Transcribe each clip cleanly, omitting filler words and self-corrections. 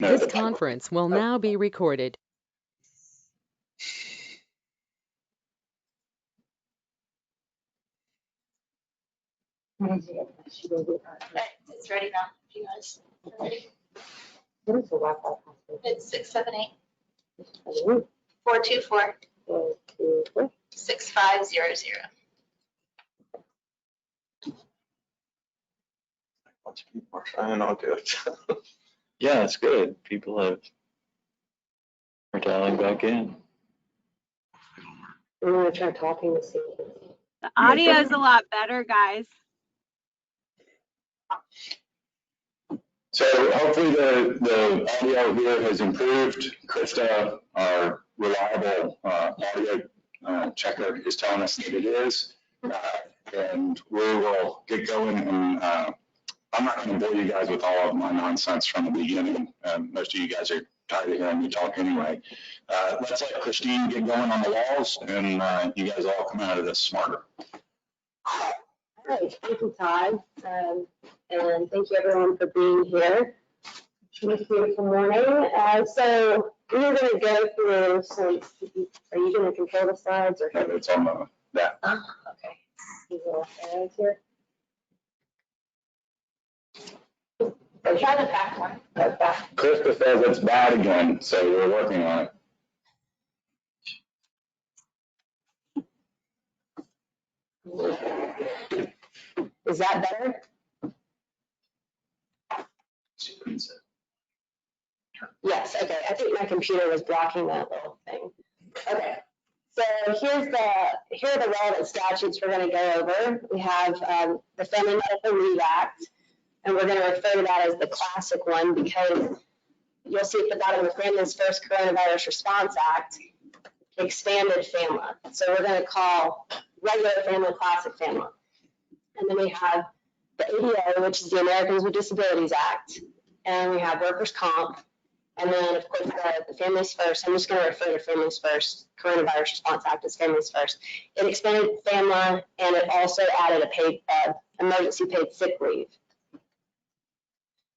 This conference will now be recorded. It's ready now. If you guys are ready. What is the Wi-Fi password? It's 678 424 6500. Lots of people are trying to do it. Yeah, it's good. People are dialing back in. I'm gonna try talking to see. The audio is a lot better, guys. So hopefully the audio here has improved. Krista, our reliable audio checker, is telling us that it is. And we will get going. And I'm not going to bore you guys with all of my nonsense from the beginning. Most of you guys are tired of hearing me talk anyway. Let's let Christine get going on the walls, and you guys all come out of this smarter. All right, thank you, Todd, and thank you everyone for being here. It's a beautiful morning. So we're going to go through some. Are you going to control the slides or? Yeah, it's on that. Oh, okay. These little arrows here. Try the back one. Krista says it's bad again, so we're working on it. Is that better? Yes, okay. I think my computer was blocking that little thing. Okay. So here are the relevant statutes we're going to go over. We have the Family Medical Leave Act, and we're going to refer to that as the classic one because you'll see at the bottom of the Family's First Coronavirus Response Act, expanded FAMLA. So we're going to call regular FAMLA classic FAMLA. And then we have the ADA, which is the Americans with Disabilities Act, and we have workers' comp, and then of course the Families First. I'm just going to refer to Families First, Coronavirus Response Act as Families First. It expanded FAMLA, and it also added a paid emergency paid sick leave.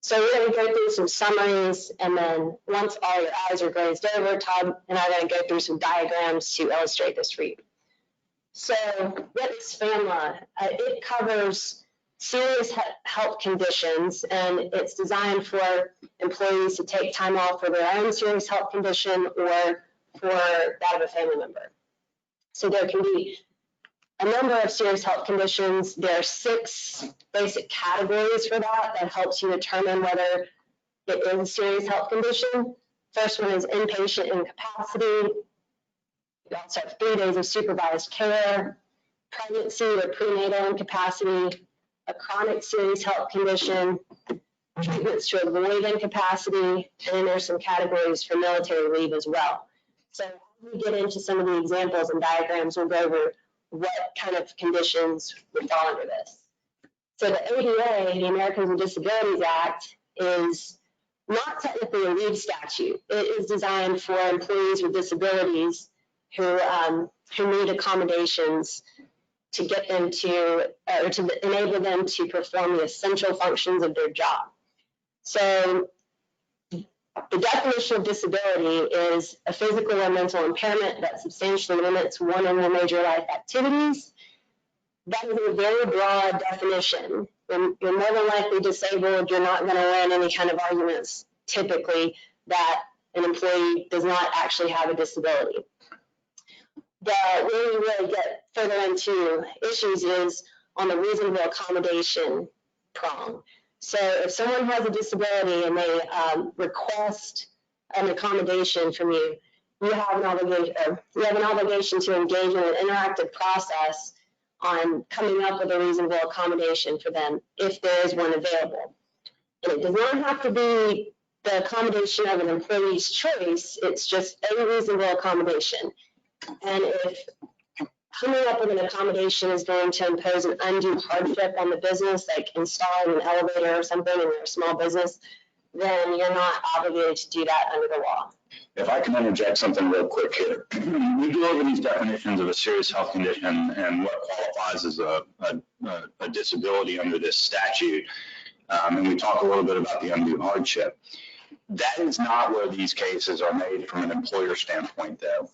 So we're going to go through some summaries, and then once all your eyes are glazed over, Todd and I are going to go through some diagrams to illustrate this for you. So what is FAMLA? It covers serious health conditions, and it's designed for employees to take time off for their own serious health condition or for that of a family member. So there can be a number of serious health conditions. There are 6 basic categories for that helps you determine whether it is a serious health condition. First one is inpatient incapacity. We also have 3 days of supervised care, pregnancy or prenatal incapacity, a chronic serious health condition, treatments to avoid incapacity, and then there's some categories for military leave as well. So as we get into some of the examples and diagrams, we'll go over what kind of conditions would fall under this. So the ADA, the Americans with Disabilities Act, is not technically a leave statute. It is designed for employees with disabilities who need accommodations to get them to, or to enable them to perform the essential functions of their job. So the definition of disability is a physical or mental impairment that substantially limits one or more major life activities. That is a very broad definition. You're more than likely disabled. You're not going to win any kind of arguments typically that an employee does not actually have a disability. Where we really get further into issues is on the reasonable accommodation prong. So if someone has a disability and they request an accommodation from you, you have an obligation to engage in an interactive process on coming up with a reasonable accommodation for them if there is one available. And it does not have to be the accommodation of an employee's choice. It's just a reasonable accommodation. And if coming up with an accommodation is going to impose an undue hardship on the business, like installing an elevator or something in your small business, then you're not obligated to do that under the law. If I can interject something real quick here. We go over these definitions of a serious health condition and what qualifies as a disability under this statute. And we talk a little bit about the undue hardship. That is not where these cases are made from an employer standpoint, though.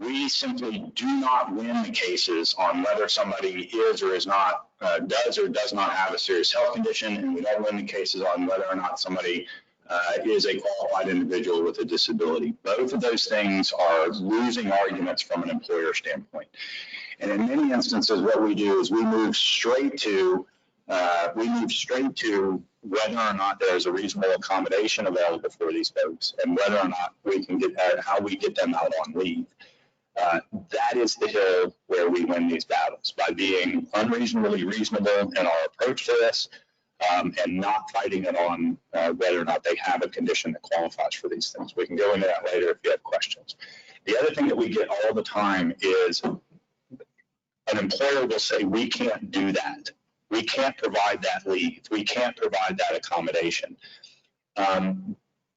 We simply do not win the cases on whether somebody is or is not, does or does not have a serious health condition, and we don't win the cases on whether or not somebody is a qualified individual with a disability. Both of those things are losing arguments from an employer standpoint. And in many instances, what we do is we move straight to whether or not there's a reasonable accommodation available for these folks, and whether or not we can get how we get them out on leave. That is the hill where we win these battles, by being unreasonably reasonable in our approach to this, and not fighting it on whether or not they have a condition that qualifies for these things. We can go into that later if you have questions. The other thing that we get all the time is an employer will say, we can't do that. We can't provide that leave. We can't provide that accommodation.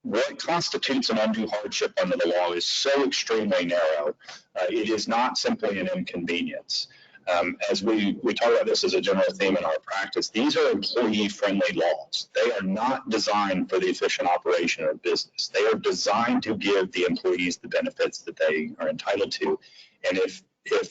What constitutes an undue hardship under the law is so extremely narrow. It is not simply an inconvenience. As we talk about this as a general theme in our practice, these are employee-friendly laws. They are not designed for the efficient operation of business. They are designed to give the employees the benefits that they are entitled to. And if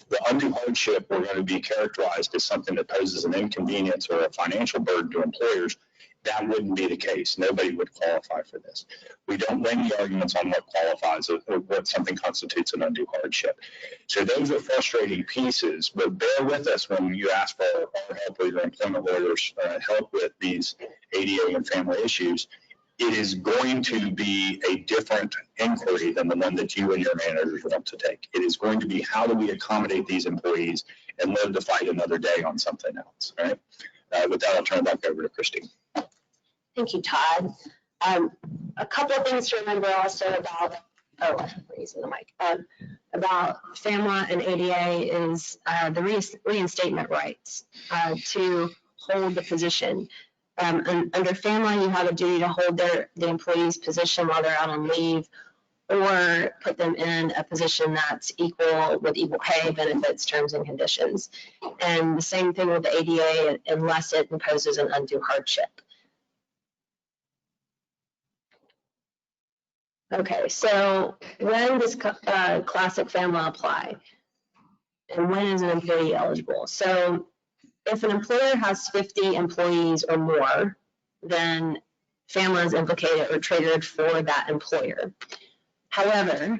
the undue hardship were going to be characterized as something that poses an inconvenience or a financial burden to employers, that wouldn't be the case. Nobody would qualify for this. We don't win the arguments on what qualifies or what something constitutes an undue hardship. So those are frustrating pieces, but bear with us when you ask for our help or your employment lawyers help with these ADA and family issues. It is going to be a different inquiry than the one that you and your managers want to take. It is going to be, how do we accommodate these employees and live to fight another day on something else, right? With that, I'll turn it back over to Christine. Thank you, Todd. A couple of things to remember also about, I'm using the mic, about FAMLA and ADA is the reinstatement rights to hold the position. Under FAMLA, you have a duty to hold the employee's position while they're out on leave, or put them in a position that's equal with equal pay, benefits, terms, and conditions. And the same thing with the ADA, unless it imposes an undue hardship. Okay, so when does classic FAMLA apply? And when is an employee eligible? So if an employer has 50 employees or more, then FAMLA is implicated or triggered for that employer. However,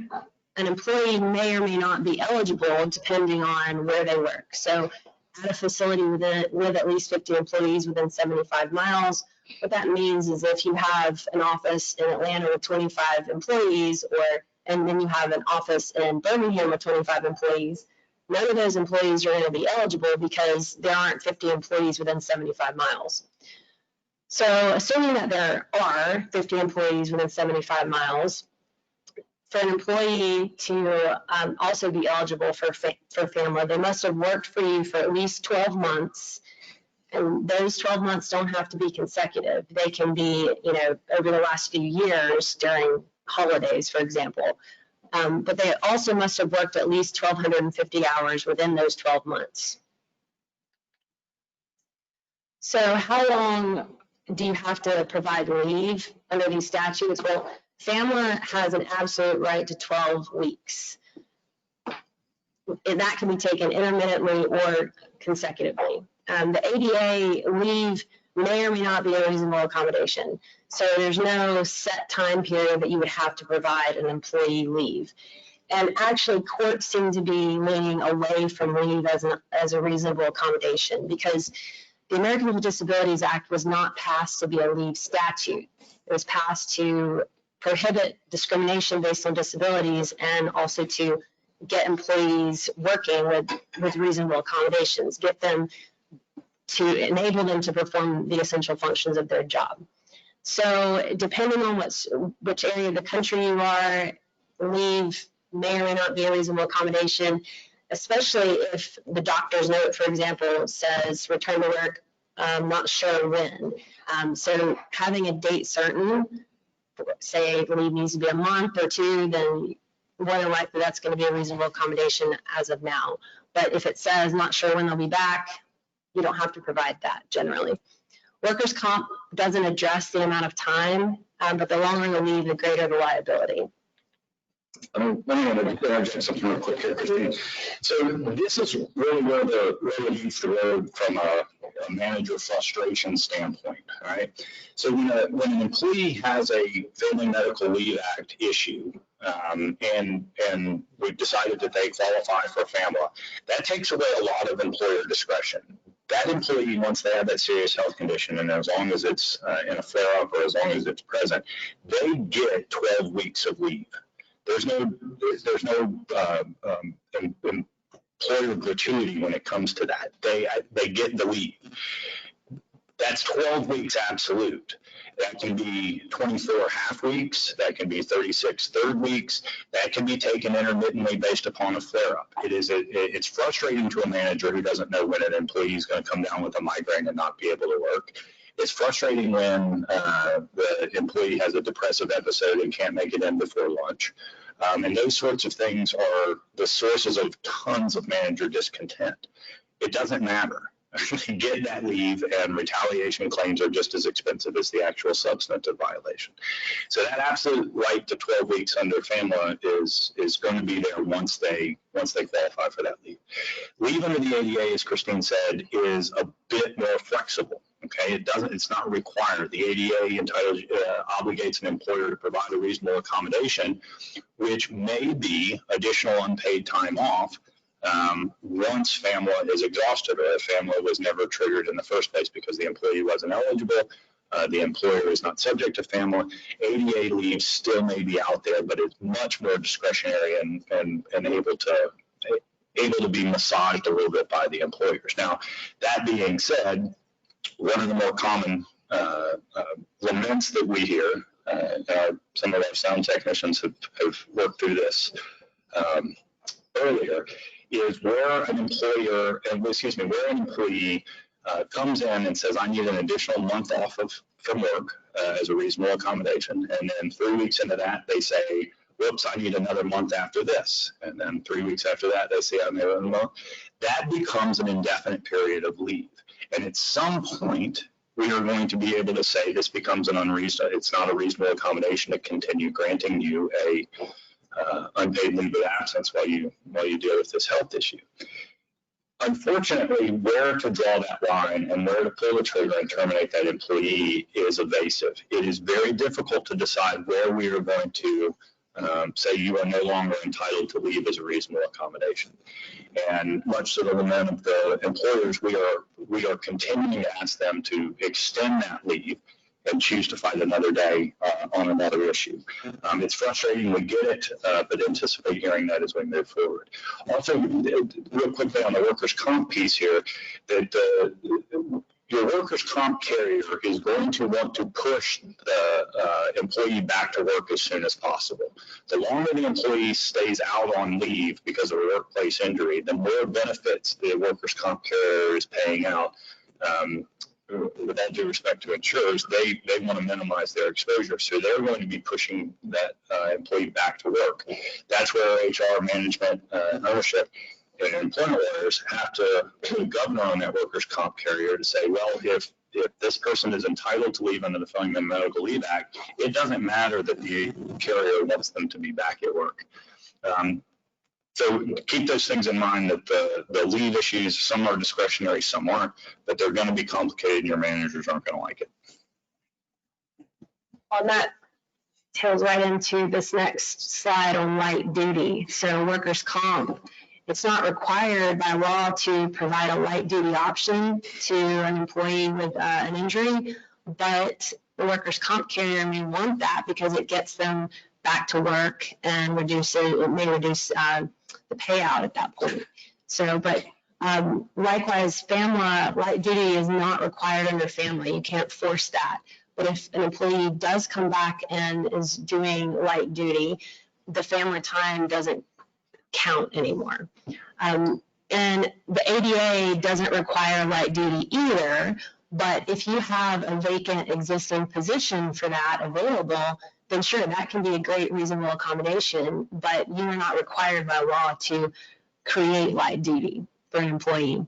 an employee may or may not be eligible depending on where they work. So at a facility with at least 50 employees within 75 miles, what that means is if you have an office in Atlanta with 25 employees, and then you have an office in Birmingham with 25 employees, none of those employees are going to be eligible because there aren't 50 employees within 75 miles. So assuming that there are 50 employees within 75 miles, for an employee to also be eligible for FAMLA, they must have worked for you for at least 12 months. And those 12 months don't have to be consecutive. They can be, over the last few years during holidays, for example. But they also must have worked at least 1,250 hours within those 12 months. So how long do you have to provide leave under these statutes? Well, FAMLA has an absolute right to 12 weeks. And that can be taken intermittently or consecutively. The ADA leave may or may not be a reasonable accommodation. So there's no set time period that you would have to provide an employee leave. And actually, courts seem to be leaning away from leave as a reasonable accommodation, because the Americans with Disabilities Act was not passed to be a leave statute. It was passed to prohibit discrimination based on disabilities and also to get employees working with reasonable accommodations, get them to enable them to perform the essential functions of their job. So depending on which area of the country you are, leave may or may not be a reasonable accommodation, especially if the doctor's note, for example, says return to work, not sure when. So having a date certain, say leave needs to be a month or two, then more than likely that's going to be a reasonable accommodation as of now. But if it says not sure when they'll be back, you don't have to provide that generally. Workers' comp doesn't address the amount of time, but the longer the leave, the greater the liability. Let me interject something real quick here, Christine. So this is really where the road meets the road from a manager frustration standpoint, all right? So when an employee has a Family Medical Leave Act issue, and we've decided that they qualify for FAMLA, that takes away a lot of employer discretion. That employee, once they have that serious health condition, and as long as it's in a flare-up or as long as it's present, they get 12 weeks of leave. There's no employer gratuity when it comes to that. They get the leave. That's 12 weeks absolute. That can be 24 half weeks. That can be 36 third weeks. That can be taken intermittently based upon a flare-up. It's frustrating to a manager who doesn't know when an employee is going to come down with a migraine and not be able to work. It's frustrating when the employee has a depressive episode and can't make it in before lunch. And those sorts of things are the sources of tons of manager discontent. It doesn't matter. Get that leave, and retaliation claims are just as expensive as the actual substantive violation. So that absolute right to 12 weeks under FAMLA is going to be there once they qualify for that leave. Leave under the ADA, as Christine said, is a bit more flexible. Okay, it's not required. The ADA obligates an employer to provide a reasonable accommodation, which may be additional unpaid time off once FAMLA is exhausted, or if FAMLA was never triggered in the first place because the employee wasn't eligible, the employer is not subject to FAMLA. ADA leave still may be out there, but it's much more discretionary and able to be massaged a little bit by the employers. Now, that being said, one of the more common laments that we hear, some of our sound technicians have worked through this earlier, is where an employee comes in and says, I need an additional month off from work as a reasonable accommodation. And then 3 weeks into that, they say, whoops, I need another month after this. And then 3 weeks after that, they say, I need another month. That becomes an indefinite period of leave. And at some point, we are going to be able to say this becomes it's not a reasonable accommodation to continue granting you a unpaid leave of absence while you deal with this health issue. Unfortunately, where to draw that line and where to pull the trigger and terminate that employee is evasive. It is very difficult to decide where we are going to say you are no longer entitled to leave as a reasonable accommodation. And much to the lament of the employers, we are continuing to ask them to extend that leave and choose to fight another day on another issue. It's frustrating, we get it, but anticipate hearing that as we move forward. Also, real quickly on the workers' comp piece here, that your workers' comp carrier is going to want to push the employee back to work as soon as possible. The longer the employee stays out on leave because of a workplace injury, the more benefits the workers' comp carrier is paying out. With all due respect to insurers, they want to minimize their exposure, so they're going to be pushing that employee back to work. That's where HR, management, ownership, and employment lawyers have to put a governor on that workers' comp carrier to say, well, if this person is entitled to leave under the Family Medical Leave Act, it doesn't matter that the carrier wants them to be back at work. So keep those things in mind, that the leave issues, some are discretionary, some aren't, but they're going to be complicated and your managers aren't going to like it. Well, that tails right into this next slide on light duty. So workers' comp, it's not required by law to provide a light duty option to an employee with an injury, but the workers' comp carrier may want that because it gets them back to work and it may reduce the payout at that point. So, but likewise, FAMLA, light duty is not required under FAMLA. You can't force that. But if an employee does come back and is doing light duty, the FAMLA time doesn't count anymore. And the ADA doesn't require light duty either, but if you have a vacant existing position for that available, then sure, that can be a great reasonable accommodation, but you are not required by law to create light duty for an employee.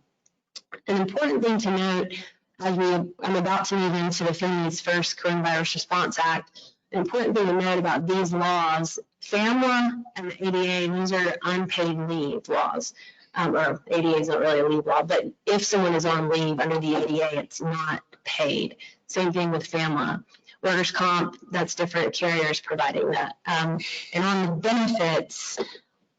An important thing to note, I'm about to move into the Families First Coronavirus Response Act. An important thing to note about these laws, FAMLA and the ADA, these are unpaid leave laws. Or ADA is not really a leave law, but if someone is on leave under the ADA, it's not paid. Same thing with FAMLA. Workers' comp, that's different carriers providing that. And on the benefits,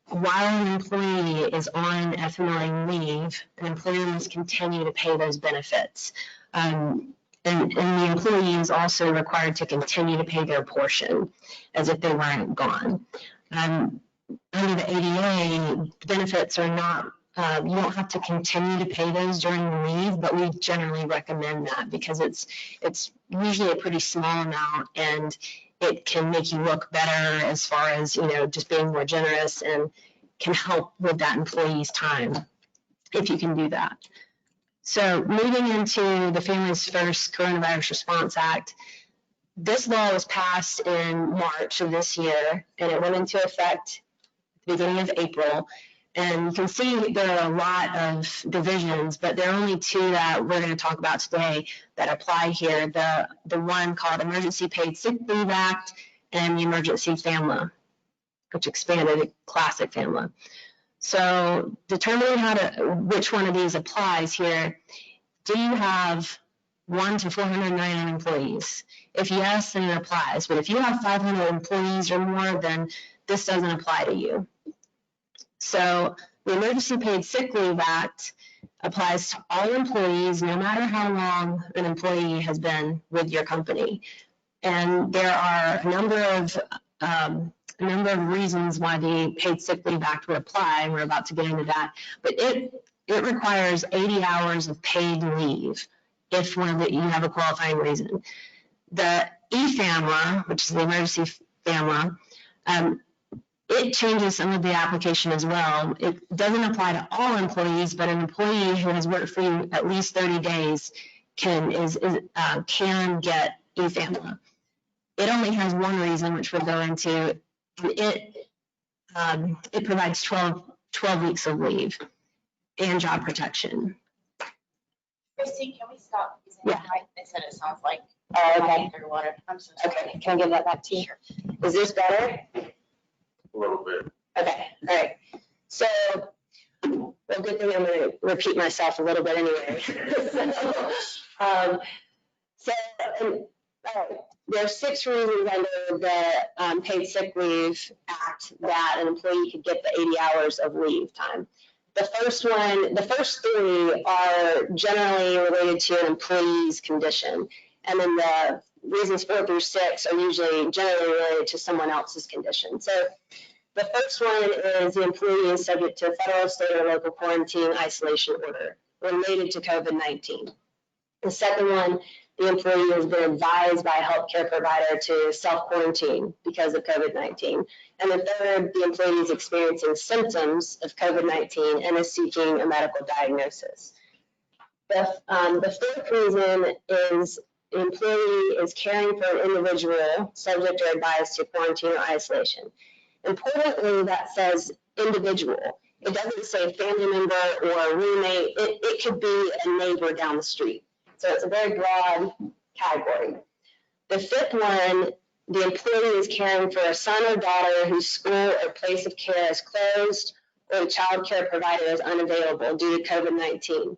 while an employee is on FMLA leave, an employer must continue to pay those benefits. And the employee is also required to continue to pay their portion as if they weren't gone. Under the ADA, benefits are not, you don't have to continue to pay those during the leave, but we generally recommend that because it's usually a pretty small amount and it can make you look better as far as, just being more generous and can help with that employee's time if you can do that. So moving into the Families First Coronavirus Response Act, this law was passed in March of this year and it went into effect at the beginning of April. And you can see there are a lot of divisions, but there are only two that we're going to talk about today that apply here. The one called Emergency Paid Sick Leave Act and the Emergency FAMLA, which expanded Classic FAMLA. So determining which one of these applies here, do you have 1 to 499 employees? If yes, then it applies. But if you have 500 employees or more, then this doesn't apply to you. So the Emergency Paid Sick Leave Act applies to all employees, no matter how long an employee has been with your company. And there are a number of reasons why the Paid Sick Leave Act would apply, and we're about to get into that. But it requires 80 hours of paid leave if you have a qualifying reason. The EFAMLA, which is the Emergency FAMLA, it changes some of the application as well. It doesn't apply to all employees, but an employee who has worked for you at least 30 days can get EFAMLA. It only has one reason, which we'll go into. It provides 12 weeks of leave and job protection. Christine, can we stop using Yeah. the mic? They said it sounds like Okay. underwater. I'm so sorry. Okay, can I give that back to you? Is this better? A little bit. Okay, all right. So, well, good thing I'm going to repeat myself a little bit anyway. There are 6 reasons under the Paid Sick Leave Act that an employee could get the 80 hours of leave time. The first 3 are generally related to an employee's condition, and then the reasons 4 through 6 are usually generally related to someone else's condition. So the first one is the employee is subject to a federal, state, or local quarantine isolation order related to COVID-19. The second one, the employee has been advised by a healthcare provider to self-quarantine because of COVID-19. And the third, the employee is experiencing symptoms of COVID-19 and is seeking a medical diagnosis. The fourth reason is the employee is caring for an individual subject or advised to quarantine or isolation. Importantly, that says individual. It doesn't say family member or roommate. It could be a neighbor down the street. So it's a very broad category. The fifth one, the employee is caring for a son or daughter whose school or place of care is closed or the child care provider is unavailable due to COVID-19.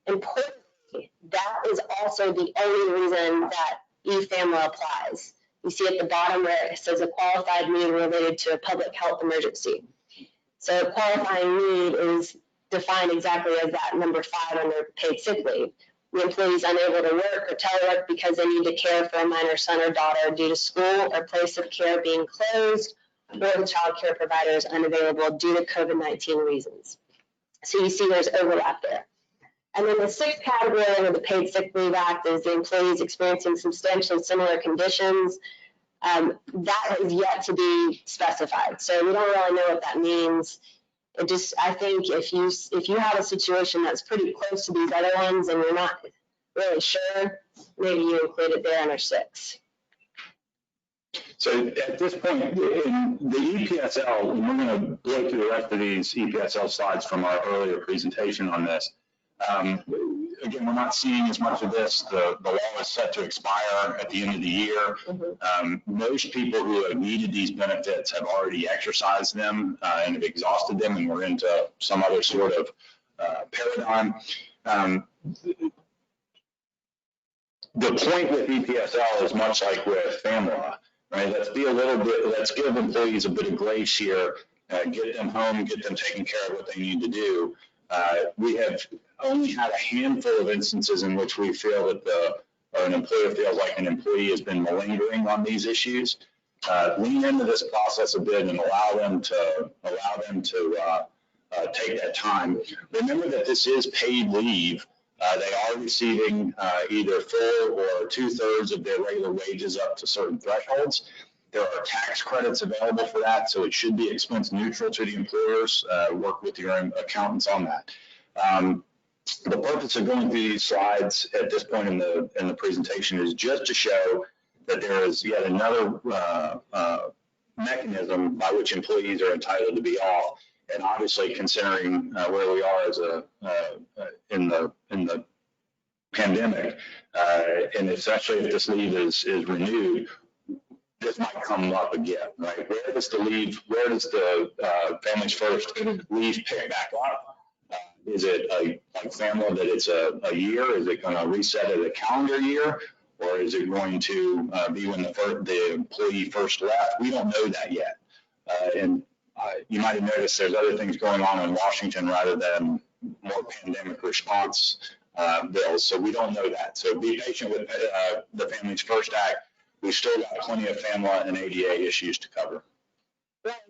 Importantly, that is also the only reason that EFAMLA applies. You see at the bottom where it says a qualified need related to a public health emergency. So a qualifying need is defined exactly as that number 5 under paid sick leave. The employee is unable to work or telework because they need to care for a minor son or daughter due to school or place of care being closed, or the child care provider is unavailable due to COVID-19 reasons. So you see there's overlap there. And then the 6th category under the Paid Sick Leave Act is the employee is experiencing substantially similar conditions. That is yet to be specified. So we don't really know what that means. I think if you have a situation that's pretty close to these other ones and you're not really sure, maybe you include it there under 6. So at this point, in the EPSL, and we're going to go through the rest of these EPSL slides from our earlier presentation on this. again, we're not seeing as much of this. The law is set to expire at the end of the year. Most people who have needed these benefits have already exercised them and have exhausted them, and we're into some other sort of paradigm. The point with EPSL is much like with FAMLA, right? Let's give employees a bit of grace here, get them home, get them taking care of what they need to do. We have only had a handful of instances in which we feel that an employer feels like an employee has been malingering on these issues. Lean into this process a bit and allow them to take that time. Remember that this is paid leave. They are receiving either full or 2/3 of their regular wages up to certain thresholds. There are tax credits available for that, so it should be expense neutral to the employers. Work with your accountants on that. The purpose of going through these slides at this point in the presentation is just to show that there is yet another mechanism by which employees are entitled to be off. And obviously, considering where we are as in the pandemic, and especially if this leave is renewed, this might come up again, right? Where does the Families First leave pick back up? Is it like FAMLA that it's a year? Is it going to reset at a calendar year? Or is it going to be when the employee first left? We don't know that yet. And you might have noticed there's other things going on in Washington rather than more pandemic response bills. So we don't know that. So be patient with the Families First Act. We've still got plenty of FAMLA and ADA issues to cover. Right.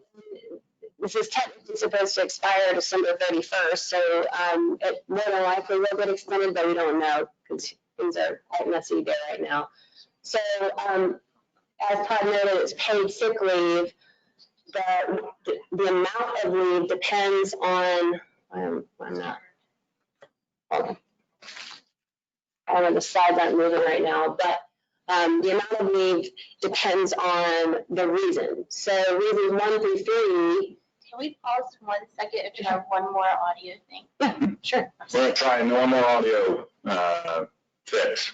This is technically supposed to expire December 31st, so it more than likely will get extended, but we don't know because things are quite messy there right now. So as Todd noted, it's paid sick leave. The amount of leave depends on, I'm not, hold on. I don't know, the slides aren't moving right now, but the amount of leave depends on the reason. So reasons 1 through 3. Can we pause 1 second and try one more audio thing? Yeah, sure. We're going to try a normal audio fix.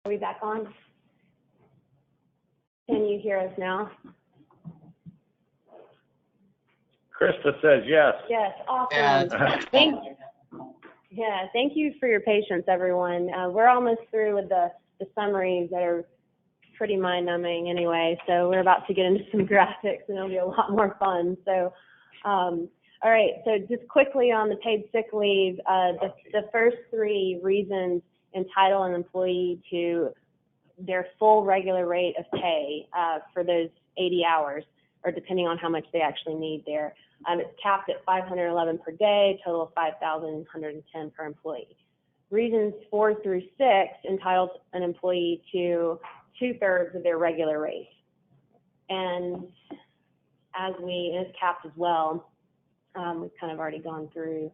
Are we back on? Can you hear us now? Krista says yes. Yes, awesome. Thank you for your patience, everyone. We're almost through with the summaries that are pretty mind-numbing anyway, so we're about to get into some graphics and it'll be a lot more fun. So, all right, so just quickly on the paid sick leave, the first 3 reasons entitle an employee to their full regular rate of pay for those 80 hours, or depending on how much they actually need there. It's capped at $511 per day, total of $5,110 per employee. Reasons 4 through 6 entitles an employee to 2/3 of their regular rate. And it's capped as well. We've kind of already gone through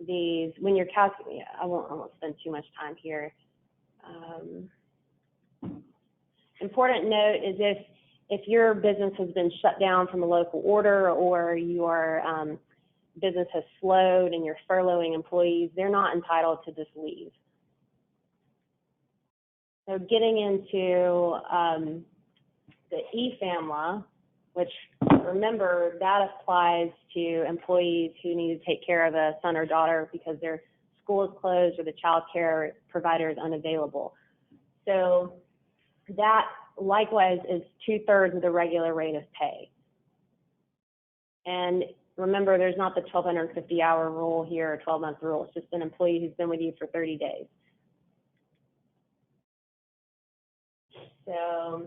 these. When you're calculating, I won't spend too much time here. Important note is if your business has been shut down from a local order or your business has slowed and you're furloughing employees, they're not entitled to this leave. So getting into the EFAMLA, which, remember, that applies to employees who need to take care of a son or daughter because their school is closed or the child care provider is unavailable. So that likewise is 2/3 of the regular rate of pay. And remember, there's not the 1,250-hour rule here or 12-month rule. It's just an employee who's been with you for 30 days. So,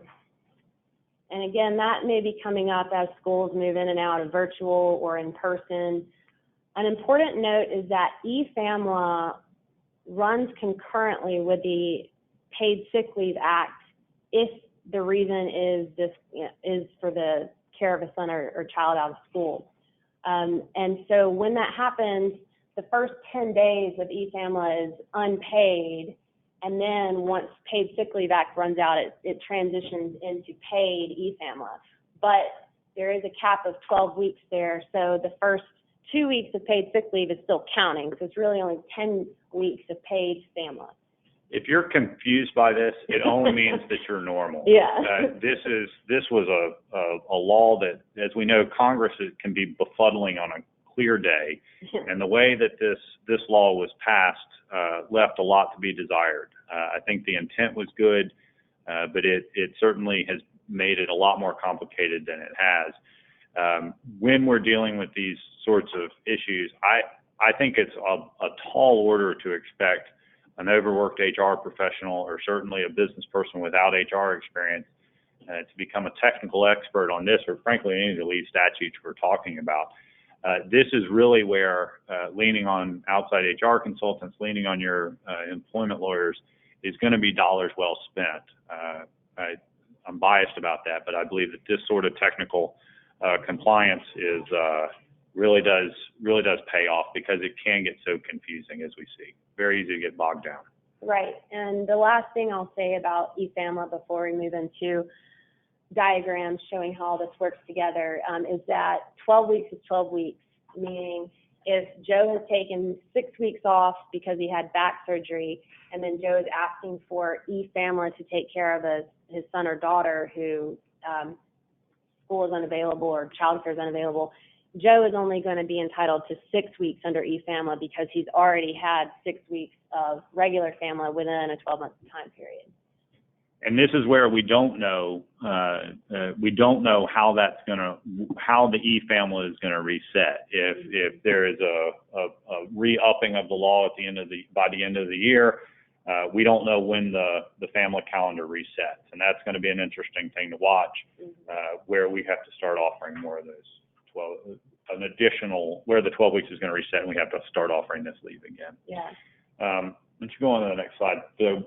and again, that may be coming up as schools move in and out of virtual or in person. An important note is that eFamila runs concurrently with the Paid Sick Leave Act if the reason is for the care of a son or child out of school. And so when that happens, the first 10 days of eFamila is unpaid, and then once Paid Sick Leave Act runs out, it transitions into paid eFamila. But there is a cap of 12 weeks there, so the first 2 weeks of paid sick leave is still counting, so it's really only 10 weeks of paid FAMLA. If you're confused by this, it only means that you're normal. Yeah. This was a law that, as we know, Congress can be befuddling on a clear day, and the way that this law was passed left a lot to be desired. I think the intent was good, but it certainly has made it a lot more complicated than it has. When we're dealing with these sorts of issues, I think it's a tall order to expect an overworked HR professional, or certainly a business person without HR experience, to become a technical expert on this, or frankly any of the leave statutes we're talking about. This is really where leaning on outside HR consultants, leaning on your employment lawyers is going to be dollars well spent. I'm biased about that, but I believe that this sort of technical compliance is really does pay off, because it can get so confusing, as we see. Very easy to get bogged down. Right. And the last thing I'll say about eFamila before we move into diagrams showing how all this works together is that 12 weeks is 12 weeks, meaning if Joe has taken 6 weeks off because he had back surgery, and then Joe is asking for eFamila to take care of his son or daughter who school is unavailable or child care is unavailable, Joe is only going to be entitled to 6 weeks under eFamila because he's already had 6 weeks of regular FAMLA within a 12-month time period. And this is where we don't know how the eFamila is going to reset. If there is a re-upping of the law by the end of the year, we don't know when the FAMLA calendar resets, and that's going to be an interesting thing to watch, where we have to start offering more of those where the 12 weeks is going to reset, and we have to start offering this leave again. Yeah. Let's go on to the next slide. So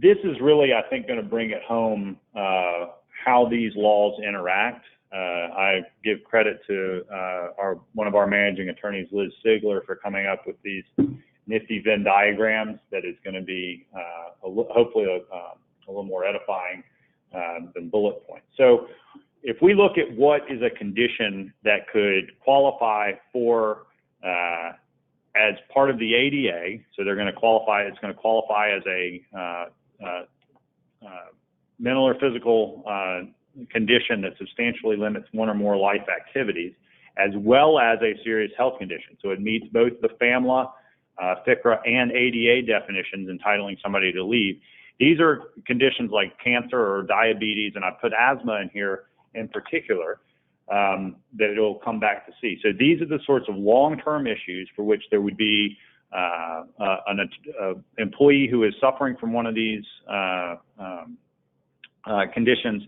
this is really, I think, going to bring it home how these laws interact. I give credit to one of our managing attorneys, Liz Sigler, for coming up with these nifty Venn diagrams that is going to be hopefully a little more edifying than bullet points. So if we look at what is a condition that could qualify for as part of the ADA, so they're going to qualify, it's going to qualify as a mental or physical condition that substantially limits one or more life activities, as well as a serious health condition. So it meets both the FAMLA, FCRA, and ADA definitions entitling somebody to leave. These are conditions like cancer or diabetes, and I put asthma in here in particular, that it'll come back to see. So these are the sorts of long-term issues for which there would be an employee who is suffering from one of these conditions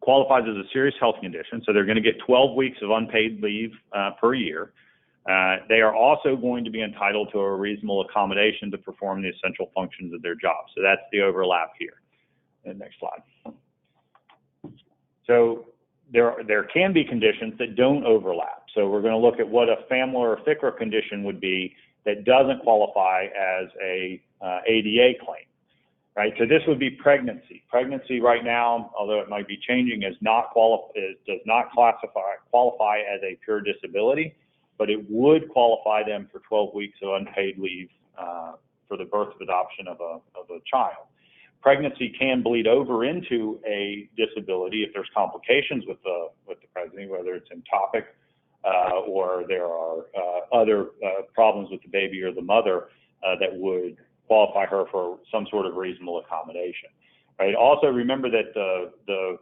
qualifies as a serious health condition. So they're going to get 12 weeks of unpaid leave per year. They are also going to be entitled to a reasonable accommodation to perform the essential functions of their job. So that's the overlap here. And next slide. So there can be conditions that don't overlap. So we're going to look at what a FAMLA or FCRA condition would be that doesn't qualify as a ADA claim, right? So this would be pregnancy. Pregnancy right now, although it might be changing, does not qualify as a pure disability, but it would qualify them for 12 weeks of unpaid leave for the birth of adoption of a child. pregnancy can bleed over into a disability if there's complications with the pregnancy, whether it's ectopic or there are other problems with the baby or the mother that would qualify her for some sort of reasonable accommodation. Right. Also, remember that the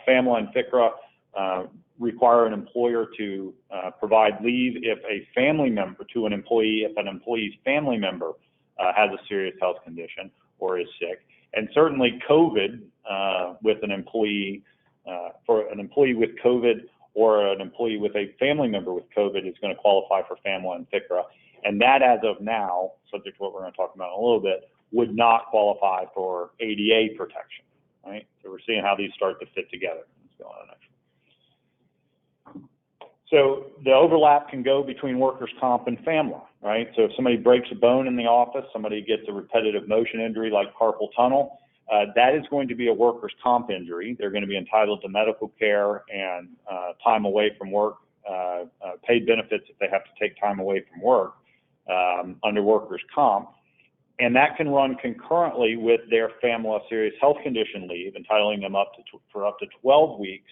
FAMLA and FCRA require an employer to provide leave if a family member to an employee, if an employee's family member has a serious health condition or is sick. And certainly COVID with an employee, for an employee with COVID or an employee with a family member with COVID is going to qualify for FAMLA and FCRA. And that, as of now, subject to what we're going to talk about in a little bit, would not qualify for ADA protection, right? So we're seeing how these start to fit together. Let's go on next. So the overlap can go between workers' comp and FAMLA, right? So if somebody breaks a bone in the office, somebody gets a repetitive motion injury like carpal tunnel, that is going to be a workers' comp injury. They're going to be entitled to medical care and time away from work, paid benefits if they have to take time away from work under workers' comp. And that can run concurrently with their FAMLA serious health condition leave, entitling them for up to 12 weeks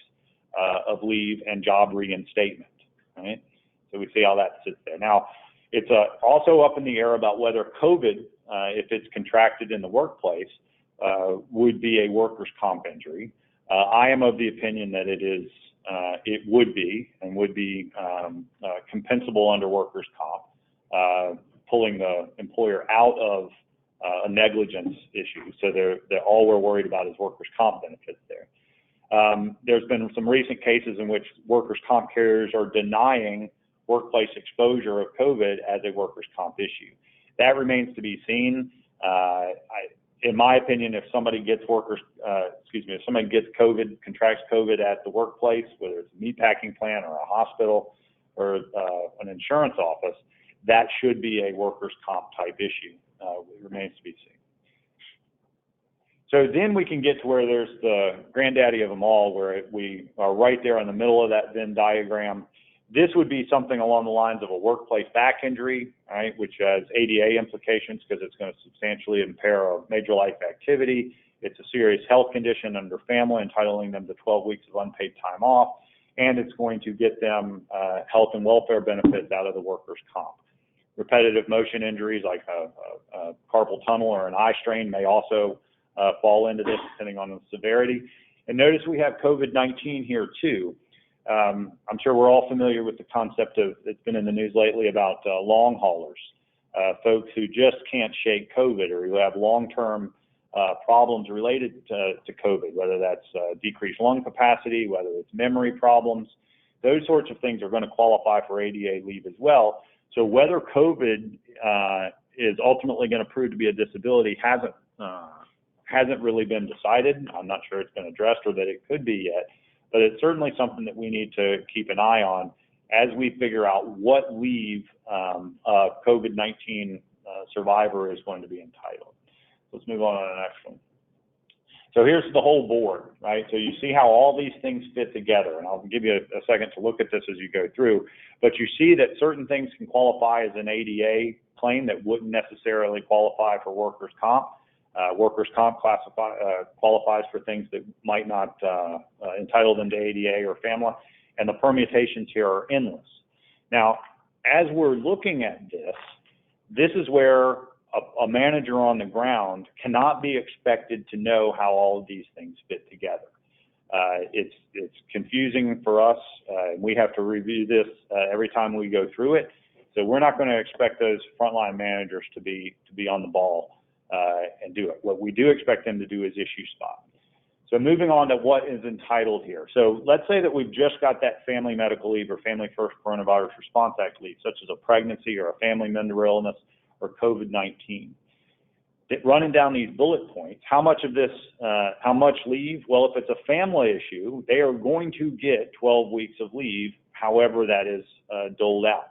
of leave and job reinstatement, right? So we see how that sits there. Now, it's also up in the air about whether COVID, if it's contracted in the workplace, would be a workers' comp injury. I am of the opinion that it would be compensable under workers' comp, pulling the employer out of a negligence issue. So they're all we're worried about is workers' comp benefits there. There's been some recent cases in which workers' comp carriers are denying workplace exposure of COVID as a workers' comp issue. That remains to be seen. In my opinion, if somebody gets if somebody gets COVID, contracts COVID at the workplace, whether it's a meatpacking plant or a hospital or an insurance office, that should be a workers' comp type issue. It remains to be seen. So then we can get to where there's the granddaddy of them all, where we are right there in the middle of that Venn diagram. This would be something along the lines of a workplace back injury, right, which has ADA implications because it's going to substantially impair a major life activity. It's a serious health condition under FAMLA, entitling them to 12 weeks of unpaid time off, and it's going to get them health and welfare benefits out of the workers' comp. Repetitive motion injuries like a carpal tunnel or an eye strain may also fall into this depending on the severity. And notice we have COVID-19 here too. I'm sure we're all familiar with the concept of, it's been in the news lately about long haulers, folks who just can't shake COVID or who have long-term problems related to COVID, whether that's decreased lung capacity, whether it's memory problems. Those sorts of things are going to qualify for ADA leave as well. So whether COVID is ultimately going to prove to be a disability hasn't really been decided. I'm not sure it's been addressed or that it could be yet, but it's certainly something that we need to keep an eye on as we figure out what leave a COVID-19 survivor is going to be entitled. Let's move on to the next one. So here's the whole board, right? So you see how all these things fit together, and I'll give you a second to look at this as you go through, but you see that certain things can qualify as an ADA claim that wouldn't necessarily qualify for workers' comp. Workers' comp qualifies for things that might not entitle them to ADA or FAMLA, and the permutations here are endless. Now, as we're looking at this is where a manager on the ground cannot be expected to know how all of these things fit together. It's confusing for us. We have to review this every time we go through it. So we're not going to expect those frontline managers to be on the ball and do it. What we do expect them to do is issue spot. So moving on to what is entitled here. So let's say that we've just got that family medical leave or Family First Coronavirus Response Act leave, such as a pregnancy or a family member illness or COVID-19. Running down these bullet points, how much of this, how much leave? Well, if it's a family issue, they are going to get 12 weeks of leave, however that is doled out.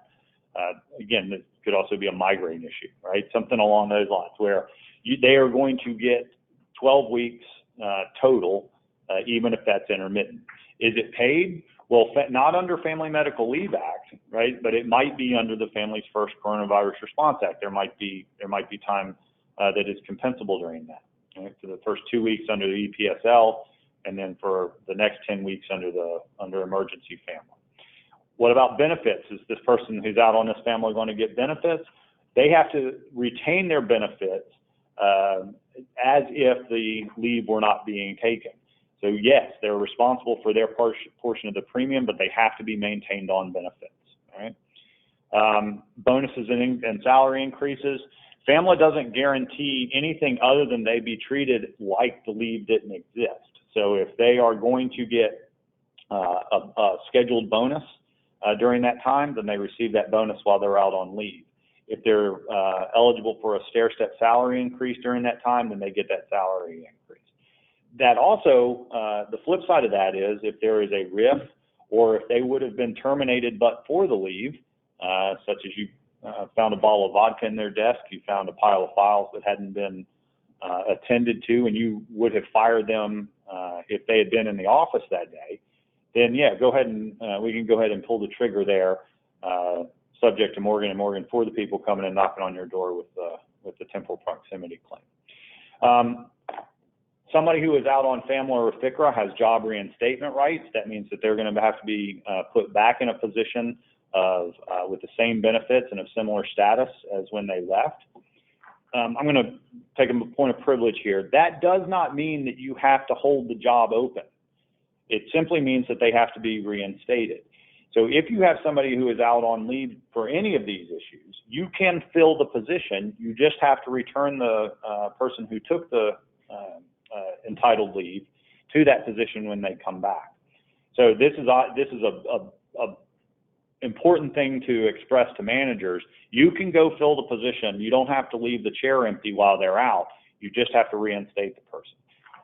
Again, this could also be a migraine issue, right? Something along those lines where they are going to get 12 weeks total, even if that's intermittent. Is it paid? Well, not under Family Medical Leave Act, right? But it might be under the Families First Coronavirus Response Act. There might be time that is compensable during that. right, for the first 2 weeks under the EPSL, and then for the next 10 weeks under emergency family. What about benefits? Is this person who's out on this family going to get benefits? They have to retain their benefits as if the leave were not being taken. So yes, they're responsible for their portion of the premium, but they have to be maintained on benefits. Right? Bonuses and salary increases. FAMLA doesn't guarantee anything other than they be treated like the leave didn't exist. So if they are going to get a scheduled bonus during that time, then they receive that bonus while they're out on leave. If they're eligible for a stair-step salary increase during that time, then they get that salary increase. That also, the flip side of that is if there is a RIF or if they would have been terminated but for the leave, such as you found a bottle of vodka in their desk, you found a pile of files that hadn't been attended to, and you would have fired them if they had been in the office that day, then yeah, go ahead and we can go ahead and pull the trigger there, subject to Morgan & Morgan for the people coming and knocking on your door with the temporal proximity claim. Somebody who is out on FAMLA or FICRA has job reinstatement rights. That means that they're going to have to be put back in a position of with the same benefits and of similar status as when they left. I'm going to take a point of privilege here. That does not mean that you have to hold the job open. It simply means that they have to be reinstated. So if you have somebody who is out on leave for any of these issues, you can fill the position. You just have to return the person who took the entitled leave to that position when they come back. So this is a important thing to express to managers. You can go fill the position. You don't have to leave the chair empty while they're out. You just have to reinstate the person.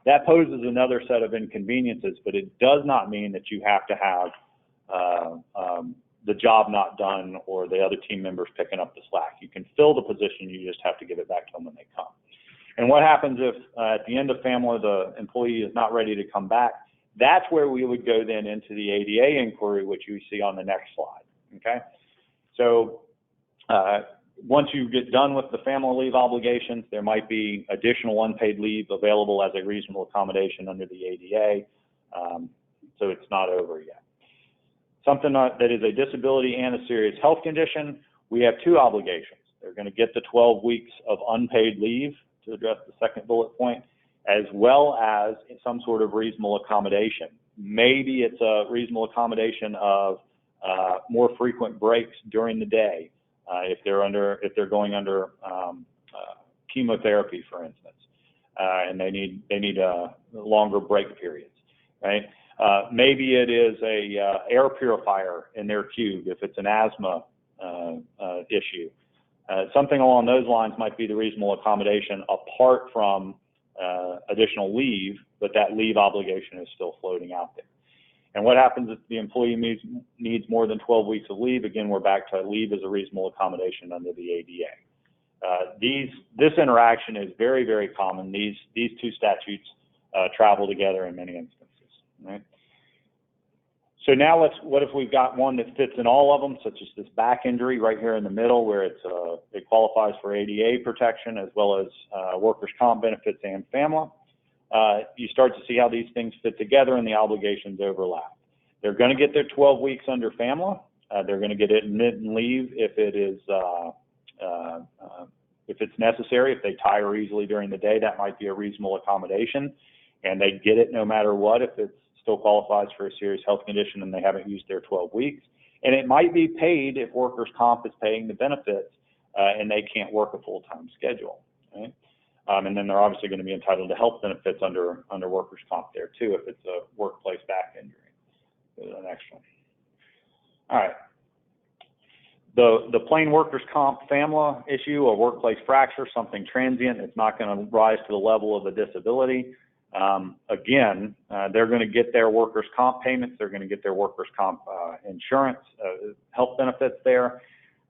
That poses another set of inconveniences, but it does not mean that you have to have the job not done or the other team members picking up the slack. You can fill the position. You just have to give it back to them when they come. And what happens if at the end of FAMLA the employee is not ready to come back? That's where we would go then into the ADA inquiry, which you see on the next slide. Okay, so once you get done with the FAMLA leave obligations, there might be additional unpaid leave available as a reasonable accommodation under the ADA. So it's not over yet. Something that is a disability and a serious health condition, we have two obligations. They're going to get the 12 weeks of unpaid leave to address the second bullet point, as well as some sort of reasonable accommodation. Maybe it's a reasonable accommodation of more frequent breaks during the day if they're going under chemotherapy, for instance, and they need longer break periods, right? Maybe it is a air purifier in their cube if it's an asthma issue. Something along those lines might be the reasonable accommodation apart from additional leave, but that leave obligation is still floating out there. And what happens if the employee needs more than 12 weeks of leave? Again, we're back to leave as a reasonable accommodation under the ADA. This interaction is very, very common. These two statutes travel together in many instances. Right? So now what if we've got one that fits in all of them, such as this back injury right here in the middle, where it qualifies for ADA protection as well as workers' comp benefits and FAMLA. You start to see how these things fit together and the obligations overlap. They're going to get their 12 weeks under FAMLA. They're going to get intermittent leave if it's necessary. If they tire easily during the day, that might be a reasonable accommodation, and they get it no matter what if it still qualifies for a serious health condition and they haven't used their 12 weeks. And it might be paid if workers' comp is paying the benefits and they can't work a full-time schedule. Right? And then they're obviously going to be entitled to health benefits under workers' comp there too if it's a workplace back injury. Go to the next one. All right. The plain workers' comp FAMLA issue, a workplace fracture, something transient, it's not going to rise to the level of a disability. Again, they're going to get their workers' comp payments. They're going to get their workers' comp insurance, health benefits there.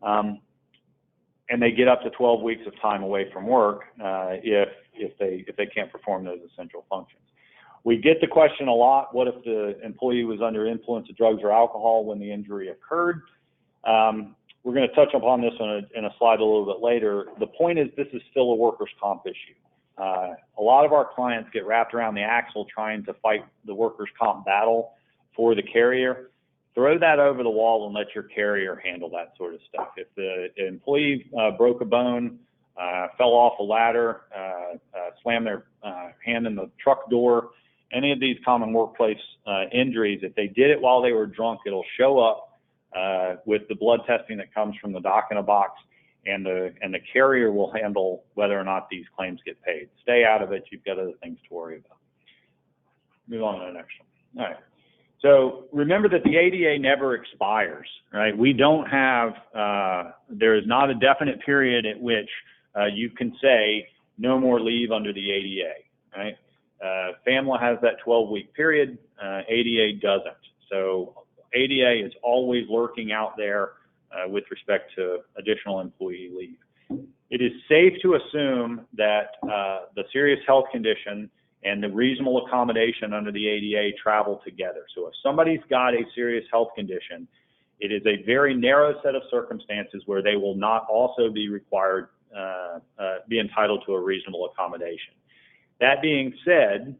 And they get up to 12 weeks of time away from work if they can't perform those essential functions. We get the question a lot, what if the employee was under influence of drugs or alcohol when the injury occurred? We're going to touch upon this in a slide a little bit later. The point is this is still a workers' comp issue. a lot of our clients get wrapped around the axle trying to fight the workers' comp battle for the carrier. Throw that over the wall and let your carrier handle that sort of stuff. If the employee broke a bone, fell off a ladder, slammed their hand in the truck door, any of these common workplace injuries, if they did it while they were drunk, it'll show up with the blood testing that comes from the doc in a box, and the carrier will handle whether or not these claims get paid. Stay out of it. You've got other things to worry about. Move on to the next one. All right. So remember that the ADA never expires, right? We don't have, there is not a definite period at which you can say no more leave under the ADA, right? FAMLA has that 12-week period, ADA doesn't. So ADA is always lurking out there with respect to additional employee leave. It is safe to assume that the serious health condition and the reasonable accommodation under the ADA travel together. So if somebody's got a serious health condition, it is a very narrow set of circumstances where they will not also be required, be entitled to a reasonable accommodation. That being said,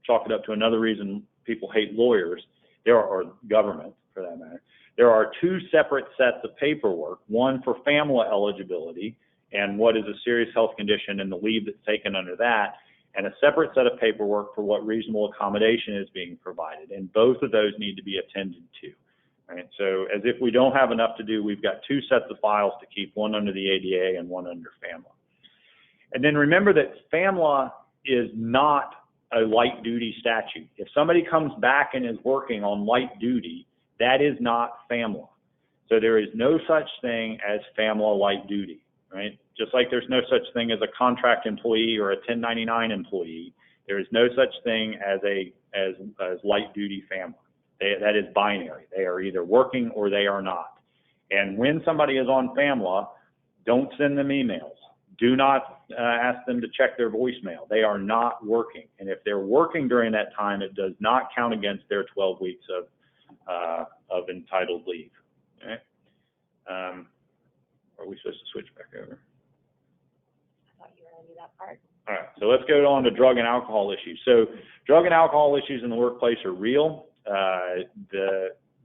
chalk it up to another reason people hate lawyers, or government for that matter. There are two separate sets of paperwork, one for FAMLA eligibility and what is a serious health condition and the leave that's taken under that, and a separate set of paperwork for what reasonable accommodation is being provided. And both of those need to be attended to. Right? So as if we don't have enough to do, we've got two sets of files to keep, one under the ADA and one under FAMLA. And then remember that FAMLA is not a light duty statute. If somebody comes back and is working on light duty, that is not FAMLA. So there is no such thing as FAMLA light duty, right? Just like there's no such thing as a contract employee or a 1099 employee, there is no such thing as light duty FAMLA. That is binary. They are either working or they are not. And when somebody is on FAMLA, don't send them emails. Do not ask them to check their voicemail. They are not working. And if they're working during that time, it does not count against their 12 weeks of entitled leave. Okay? Are we supposed to switch back over? I thought you were going to do that part. All right, so let's go on to drug and alcohol issues. So drug and alcohol issues in the workplace are real.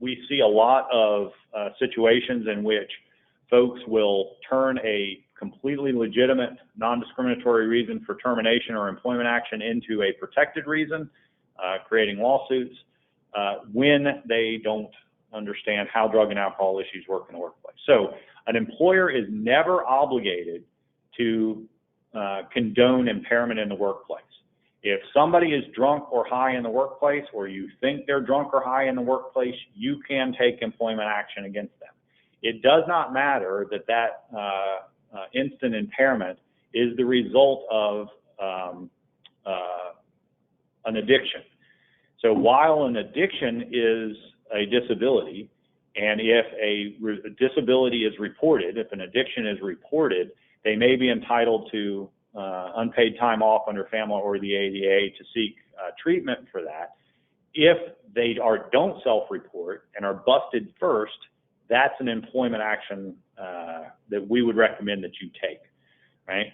We see a lot of situations in which folks will turn a completely legitimate, non-discriminatory reason for termination or employment action into a protected reason, creating lawsuits when they don't understand how drug and alcohol issues work in the workplace. So an employer is never obligated to condone impairment in the workplace. If somebody is drunk or high in the workplace, or you think they're drunk or high in the workplace, you can take employment action against them. It does not matter that instant impairment is the result of an addiction. So while an addiction is a disability, and if a disability is reported, if an addiction is reported, they may be entitled to unpaid time off under FAMLA or the ADA to seek treatment for that. If they don't self-report and are busted first, that's an employment action that we would recommend that you take, right?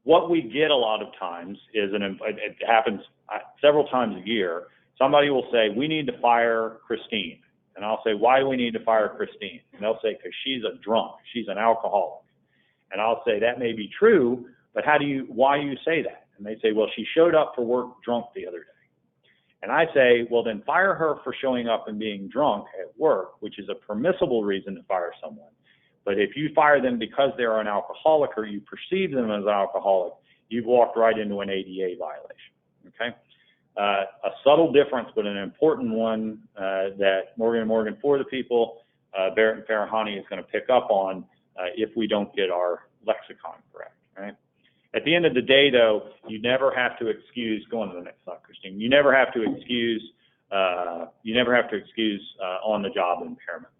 What we get a lot of times is, it happens several times a year, somebody will say, we need to fire Christine. And I'll say, why do we need to fire Christine? And they'll say, because she's a drunk, she's an alcoholic. And I'll say, that may be true, but why do you say that? And they say, well, she showed up for work drunk the other day. And I say, well, then fire her for showing up and being drunk at work, which is a permissible reason to fire someone. But if you fire them because they're an alcoholic or you perceive them as an alcoholic, you've walked right into an ADA violation, okay? A subtle difference, but an important one that Morgan & Morgan for the people, Barrett and Farahani is going to pick up on if we don't get our lexicon correct, right? At the end of the day, though, you never have to excuse, go on to the next slide, Christine, you never have to excuse on-the-job impairment.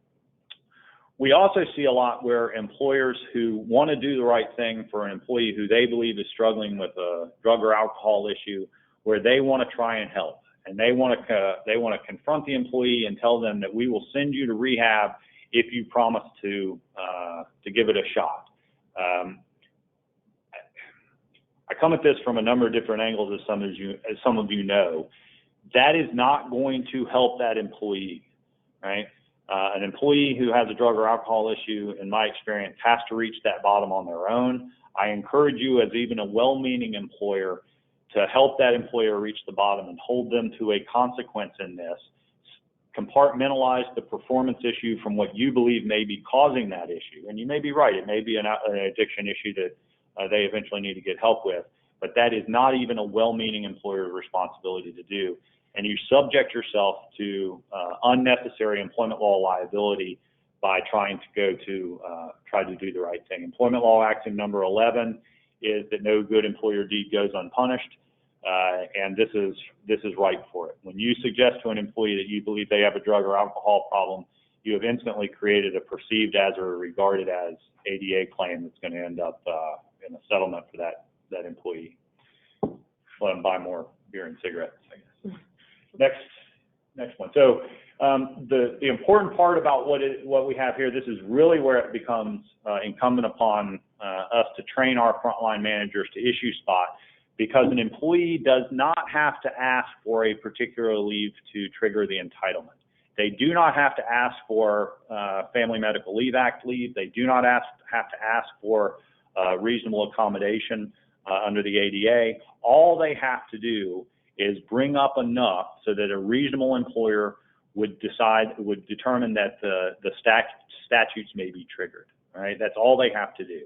We also see a lot where employers who want to do the right thing for an employee who they believe is struggling with a drug or alcohol issue, where they want to try and help, and they want to confront the employee and tell them that we will send you to rehab if you promise to give it a shot. come at this from a number of different angles, as some of you know. That is not going to help that employee, right? An employee who has a drug or alcohol issue, in my experience, has to reach that bottom on their own. I encourage you, as even a well-meaning employer, to help that employer reach the bottom and hold them to a consequence in this. Compartmentalize the performance issue from what you believe may be causing that issue. And you may be right, it may be an addiction issue that they eventually need to get help with, but that is not even a well-meaning employer's responsibility to do. And you subject yourself to unnecessary employment law liability by trying to try to do the right thing. Employment Law Axiom number 11 is that no good employer deed goes unpunished, and this is right for it. When you suggest to an employee that you believe they have a drug or alcohol problem, you have instantly created a perceived as or regarded as ADA claim that's going to end up in a settlement for that employee. Let them buy more beer and cigarettes, I guess. Next one. So the important part about what we have here, this is really where it becomes incumbent upon us to train our frontline managers to issue spot, because an employee does not have to ask for a particular leave to trigger the entitlement. They do not have to ask for Family Medical Leave Act leave. They do not have to ask for reasonable accommodation under the ADA. All they have to do is bring up enough so that a reasonable employer would determine that the statutes may be triggered, right? That's all they have to do.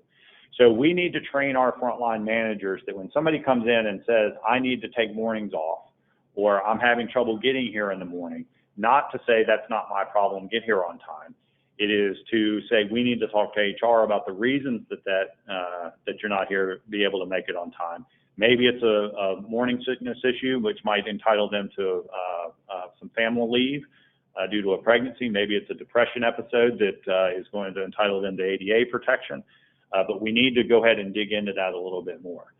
So we need to train our frontline managers that when somebody comes in and says, I need to take mornings off, or I'm having trouble getting here in the morning, not to say that's not my problem, get here on time. It is to say we need to talk to HR about the reasons that you're not here, be able to make it on time. Maybe it's a morning sickness issue, which might entitle them to some family leave due to a pregnancy. Maybe it's a depression episode that is going to entitle them to ADA protection. But we need to go ahead and dig into that a little bit more.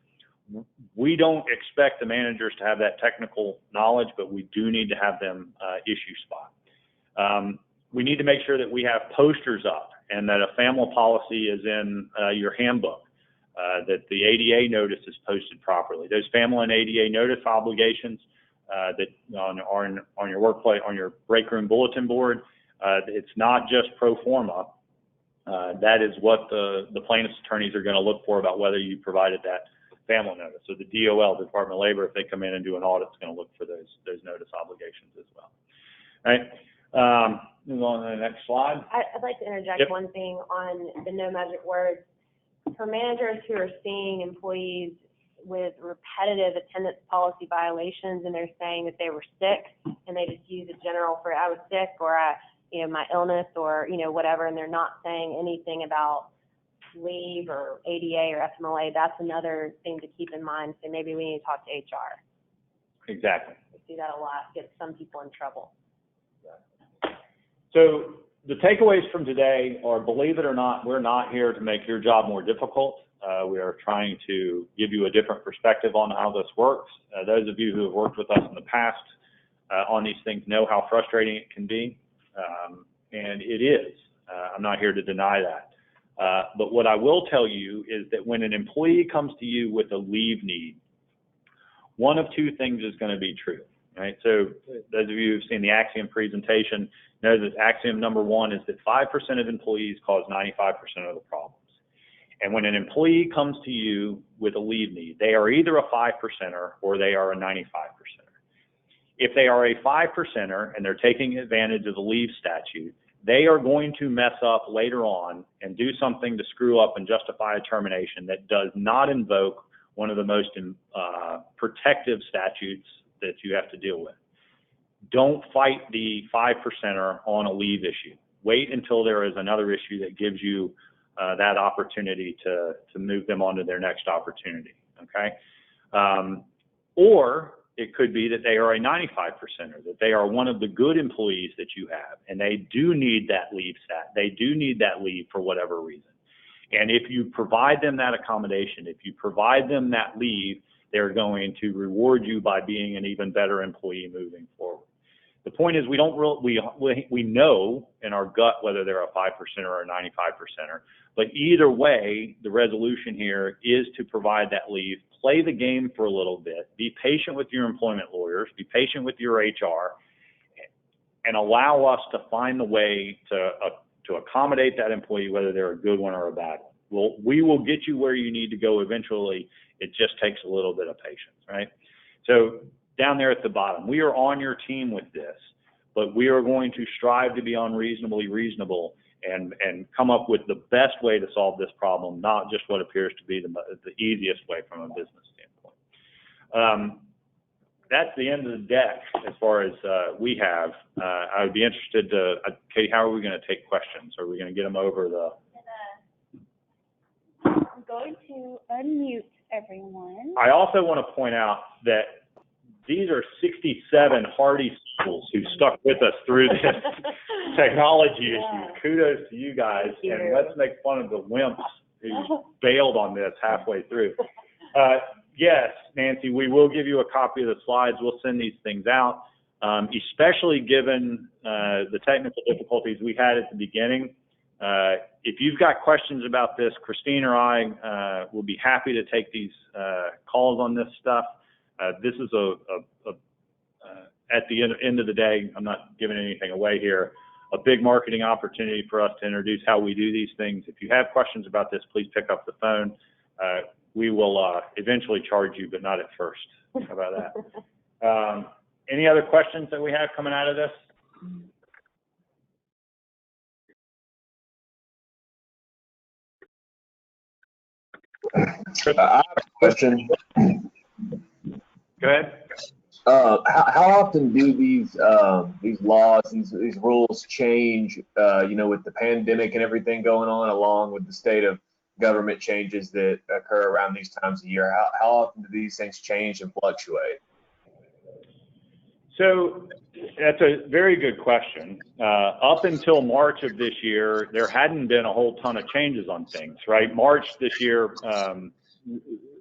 We don't expect the managers to have that technical knowledge, but we do need to have them issue spot. We need to make sure that we have posters up and that a family policy is in your handbook. That the ADA notice is posted properly. Those family and ADA notice obligations that on your workplace, on your break room bulletin board, it's not just pro forma. That is what the plaintiff's attorneys are going to look for about whether you provided that family notice. So the DOL, the Department of Labor, if they come in and do an audit, is going to look for those notice obligations as well. All right. Move on to the next slide. I'd like to interject Yep. one thing on the no magic words. For managers who are seeing employees with repetitive attendance policy violations and they're saying that they were sick and they just use a general for I was sick or my illness or whatever, and they're not saying anything about leave or ADA or FMLA, that's another thing to keep in mind. So maybe we need to talk to HR. Exactly. We see that a lot, gets some people in trouble. So the takeaways from today are, believe it or not, we're not here to make your job more difficult. We are trying to give you a different perspective on how this works. Those of you who have worked with us in the past on these things know how frustrating it can be, and it is. I'm not here to deny that. But what I will tell you is that when an employee comes to you with a leave need, one of two things is going to be true. Right? So those of you who've seen the Axiom presentation know that Axiom number 1 is that 5% of employees cause 95% of the problems. And when an employee comes to you with a leave need, they are either a 5%er or they are a 95%er. If they are a 5%er and they're taking advantage of the leave statute, they are going to mess up later on and do something to screw up and justify a termination that does not invoke one of the most protective statutes that you have to deal with. Don't fight the 5%er on a leave issue. Wait until there is another issue that gives you that opportunity to move them on to their next opportunity, okay? Or it could be that they are a 95%er, that they are one of the good employees that you have, and they do need that leave they do need that leave for whatever reason. And if you provide them that accommodation, if you provide them that leave, they're going to reward you by being an even better employee moving forward. The point is, we know in our gut whether they're a 5%er or a 95%er, but either way, the resolution here is to provide that leave play the game for a little bit, be patient with your employment lawyers, be patient with your HR, and allow us to find the way to accommodate that employee, whether they're a good one or a bad one. We will get you where you need to go eventually. It just takes a little bit of patience, right? So down there at the bottom, we are on your team with this, but we are going to strive to be unreasonably reasonable and come up with the best way to solve this problem, not just what appears to be the easiest way from a business standpoint. That's the end of the deck as far as we have. I would be interested to, Katie, how are we going to take questions? Are we going to get them over the? I'm going to unmute everyone. I also want to point out that these are 67 hardy schools who stuck with us through this technology issue. Kudos to you guys, and let's make fun of the wimps who bailed on this halfway through. Yes, Nancy, we will give you a copy of the slides. We'll send these things out, especially given the technical difficulties we had at the beginning. If you've got questions about this, Christine or I will be happy to take these calls on this stuff. This is at the end of the day, I'm not giving anything away here, a big marketing opportunity for us to introduce how we do these things. If you have questions about this, please pick up the phone. We will eventually charge you, but not at first. How about that? Any other questions that we have coming out of this? I have a question. Go ahead. How often do these laws, these rules change? With the pandemic and everything going on, along with the state of government changes that occur around these times of year. How often do these things change and fluctuate? So that's a very good question. Up until March of this year, there hadn't been a whole ton of changes on things, right? March this year,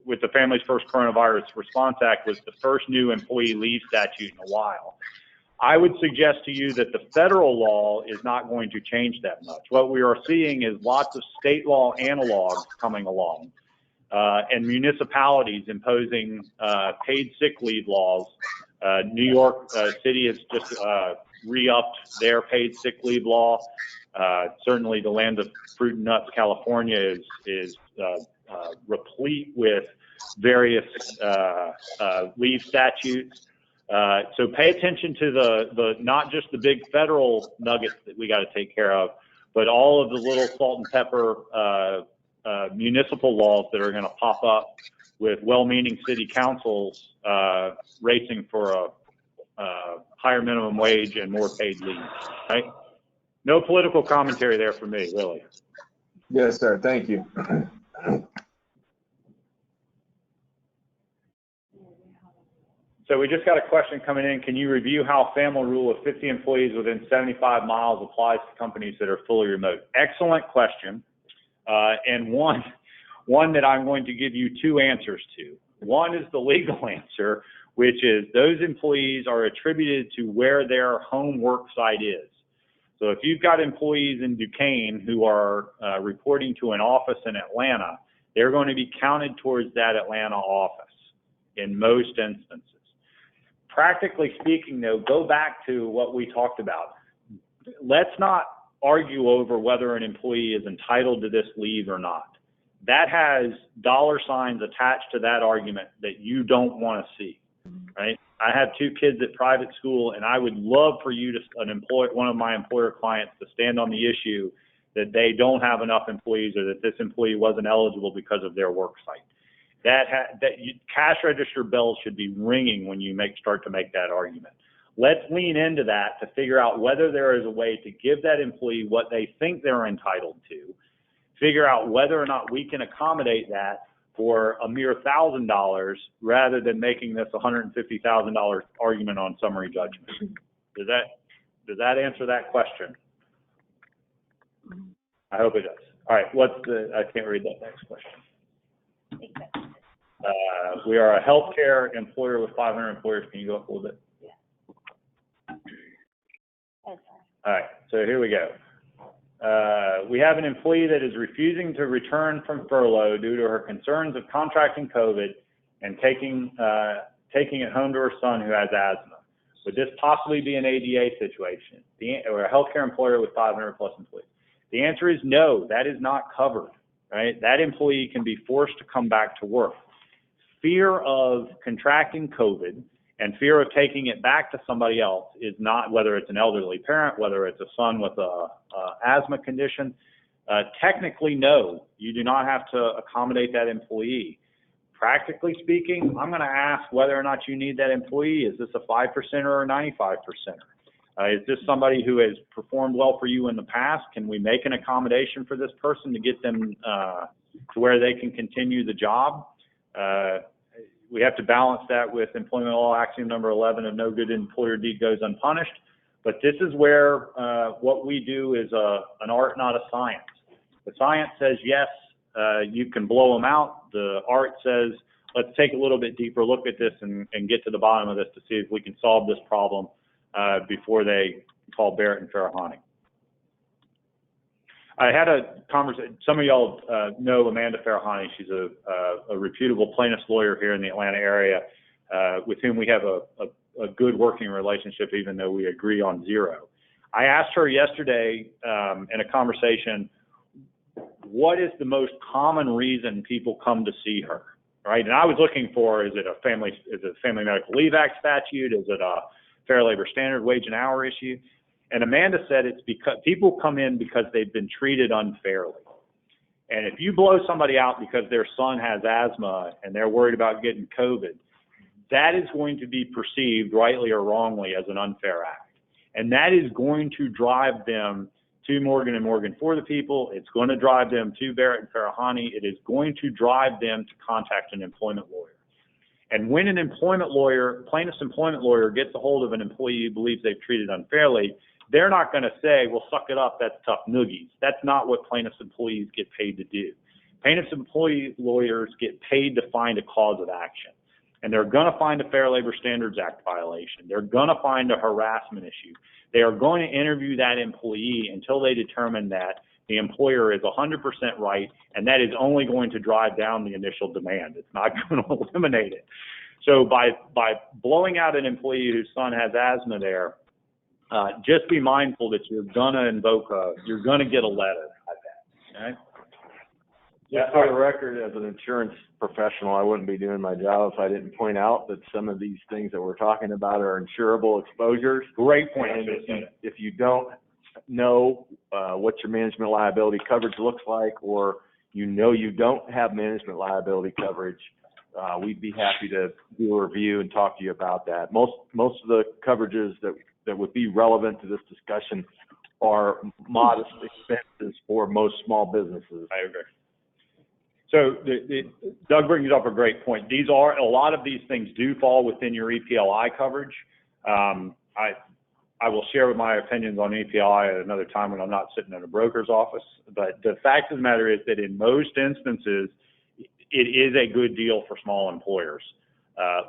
with the Families First Coronavirus Response Act, was the first new employee leave statute in a while. I would suggest to you that the federal law is not going to change that much. What we are seeing is lots of state law analogs coming along, and municipalities imposing paid sick leave laws. New York City has just re-upped their paid sick leave law. Certainly the land of fruit and nuts, California, is replete with various leave statutes. So pay attention to the not just the big federal nuggets that we got to take care of, but all of the little salt and pepper municipal laws that are going to pop up with well-meaning city councils racing for a higher minimum wage and more paid leave, right? No political commentary there for me, really. Yes, sir. Thank you. So we just got a question coming in. Can you review how family rule of 50 employees within 75 miles applies to companies that are fully remote? Excellent question, and one that I'm going to give you two answers to. One is the legal answer, which is those employees are attributed to where their home work site is. So if you've got employees in Duquesne who are reporting to an office in Atlanta, they're going to be counted towards that Atlanta office in most instances. Practically speaking, though, go back to what we talked about. Let's not argue over whether an employee is entitled to this leave or not. That has dollar signs attached to that argument that you don't want to see, right? I have two kids at private school, and I would love for you to, one of my employer clients, to stand on the issue that they don't have enough employees or that this employee wasn't eligible because of their work site. Cash register bells should be ringing when you start to make that argument. Let's lean into that to figure out whether there is a way to give that employee what they think they're entitled to, figure out whether or not we can accommodate that for a mere $1,000 rather than making this a $150,000 argument on summary judgment. Does that answer that question? I hope it does. All right, I can't read that next question. We are a healthcare employer with 500 employers. Can you go up a little bit? Yeah. All right, so here we go. We have an employee that is refusing to return from furlough due to her concerns of contracting COVID and taking it home to her son who has asthma. Would this possibly be an ADA situation or a healthcare employer with 500 plus employees? The answer is no, that is not covered, right? That employee can be forced to come back to work. Fear of contracting COVID and fear of taking it back to somebody else is not, whether it's an elderly parent, whether it's a son with a asthma condition, technically no, you do not have to accommodate that employee. Practically speaking, I'm going to ask whether or not you need that employee. Is this a 5% or a 95%? Is this somebody who has performed well for you in the past? Can we make an accommodation for this person to get them to where they can continue the job? We have to balance that with employment law axiom number 11 of no good employer deed goes unpunished. But this is where what we do is an art, not a science. The science says, yes, you can blow them out. The art says, let's take a little bit deeper look at this and get to the bottom of this to see if we can solve this problem before they call Barrett and Farahani. I had a conversation, some of y'all know Amanda Farahani. She's a reputable plaintiff's lawyer here in the Atlanta area with whom we have a good working relationship, even though we agree on zero. I asked her yesterday in a conversation, what is the most common reason people come to see her, right? And I was looking for, is it a Family Medical Leave Act statute? Is it a Fair Labor Standard wage and hour issue? And Amanda said it's because people come in because they've been treated unfairly. And if you blow somebody out because their son has asthma and they're worried about getting COVID, that is going to be perceived, rightly or wrongly, as an unfair act. And that is going to drive them to Morgan & Morgan for the People. It's going to drive them to Barrett and Farahani. It is going to drive them to contact an employment lawyer. And when an employment lawyer, plaintiff's employment lawyer, gets a hold of an employee who believes they've treated unfairly, they're not going to say, well, suck it up, that's tough noogies. That's not what plaintiff's employees get paid to do. Plaintiff's employee lawyers get paid to find a cause of action. And they're going to find a Fair Labor Standards Act violation. They're going to find a harassment issue. They are going to interview that employee until they determine that the employer is 100% right, and that is only going to drive down the initial demand. It's not going to eliminate it. So by blowing out an employee whose son has asthma there, just be mindful that you're going to get a letter like that. Okay? Just for the record, as an insurance professional, I wouldn't be doing my job if I didn't point out that some of these things that we're talking about are insurable exposures. Great point. And if you don't know what your management liability coverage looks like, or you don't have management liability coverage, we'd be happy to do a review and talk to you about that. Most of the coverages that would be relevant to this discussion are modest expenses for most small businesses. I agree. So Doug brings up a great point. A lot of these things do fall within your EPLI coverage. I will share my opinions on EPLI at another time when I'm not sitting in a broker's office. But the fact of the matter is that in most instances, it is a good deal for small employers.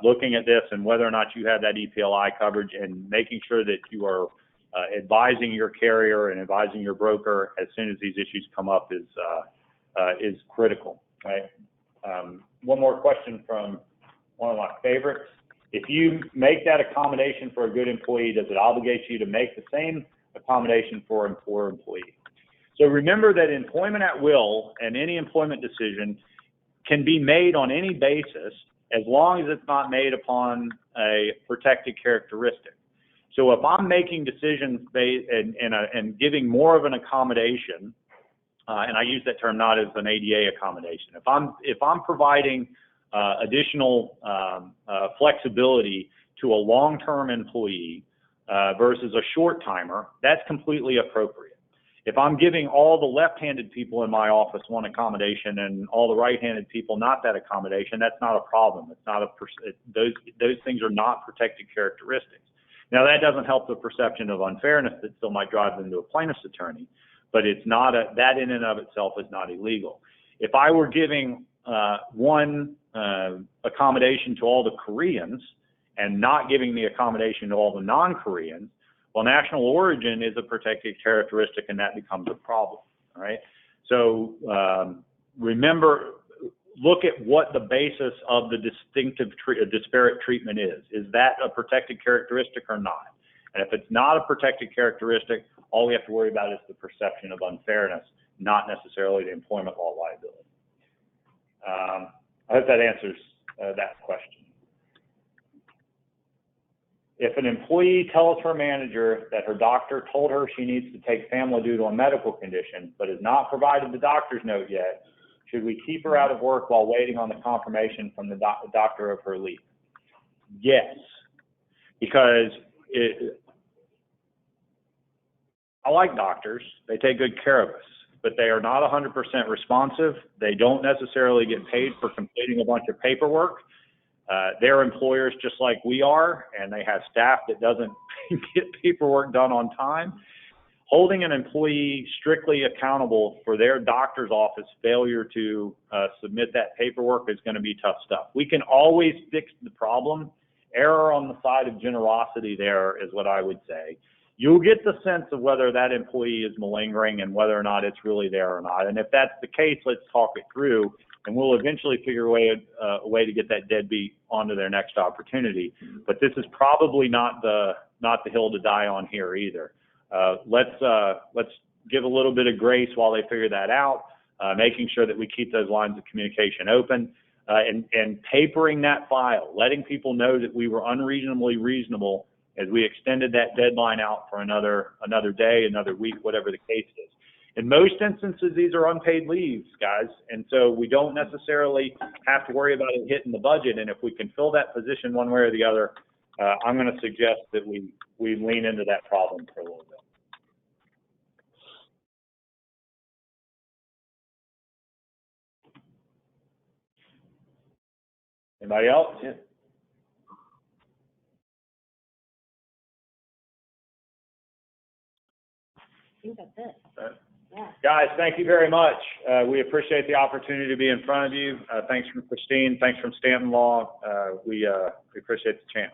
Looking at this and whether or not you have that EPLI coverage and making sure that you are advising your carrier and advising your broker as soon as these issues come up is critical. Right? One more question from one of my favorites. If you make that accommodation for a good employee, does it obligate you to make the same accommodation for a poor employee? So remember that employment at will and any employment decision can be made on any basis as long as it's not made upon a protected characteristic. So if I'm making decisions and giving more of an accommodation, and I use that term not as an ADA accommodation. If I'm providing additional flexibility to a long-term employee versus a short-timer, that's completely appropriate. If I'm giving all the left-handed people in my office one accommodation and all the right-handed people not that accommodation, that's not a problem. It's not those things are not protected characteristics. Now that doesn't help the perception of unfairness that still might drive them to a plaintiff's attorney. But it's not that in and of itself is not illegal. If I were giving one accommodation to all the Koreans and not giving the accommodation to all the non-Koreans, well, national origin is a protected characteristic, and that becomes a problem. All right. So remember, look at what the basis of the disparate treatment is. Is that a protected characteristic or not? And if it's not a protected characteristic, all we have to worry about is the perception of unfairness, not necessarily the employment law liability. I hope that answers that question. If an employee tells her manager that her doctor told her she needs to take family due to a medical condition, but has not provided the doctor's note yet, should we keep her out of work while waiting on the confirmation from the doctor of her leave? Yes, because I like doctors. They take good care of us, but they are not 100% responsive. They don't necessarily get paid for completing a bunch of paperwork. They're employers just like we are, and they have staff that doesn't get paperwork done on time. Holding an employee strictly accountable for their doctor's office failure to submit that paperwork is going to be tough stuff. We can always fix the problem. Error on the side of generosity there is what I would say. You'll get the sense of whether that employee is malingering and whether or not it's really there or not. And if that's the case, let's talk it through, and we'll eventually figure a way to get that deadbeat onto their next opportunity. But this is probably not the hill to die on here either. Let's give a little bit of grace while they figure that out, making sure that we keep those lines of communication open, and papering that file, letting people know that we were unreasonably reasonable as we extended that deadline out for another day, another week, whatever the case is. In most instances, these are unpaid leaves, guys, and so we don't necessarily have to worry about it hitting the budget. And if we can fill that position one way or the other, I'm going to suggest that we lean into that problem for a little bit. Anybody else? Yeah. I think that's it. Yeah. Guys, thank you very much. We appreciate the opportunity to be in front of you. Thanks from Christine. Thanks from Stanton Law. We appreciate the chance.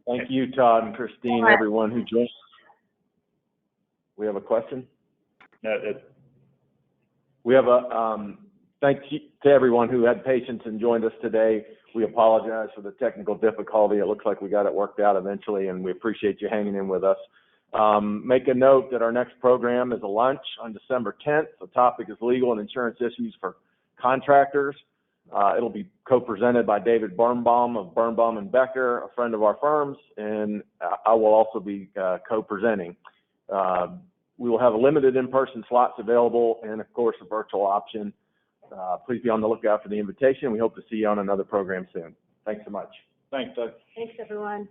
Thank you, Todd and Christine, everyone who joined. We have a question? No, we have a thank you to everyone who had patience and joined us today. We apologize for the technical difficulty. It looks like we got it worked out eventually, and we appreciate you hanging in with us. Make a note that our next program is a lunch on December 10th. The topic is legal and insurance issues for contractors. It'll be co-presented by David Birnbaum of Birnbaum and Becker, a friend of our firm's, and I will also be co-presenting. We will have limited in-person slots available and, of course, a virtual option. Please be on the lookout for the invitation. We hope to see you on another program soon. Thanks so much. thanks, Doug. Thanks, everyone.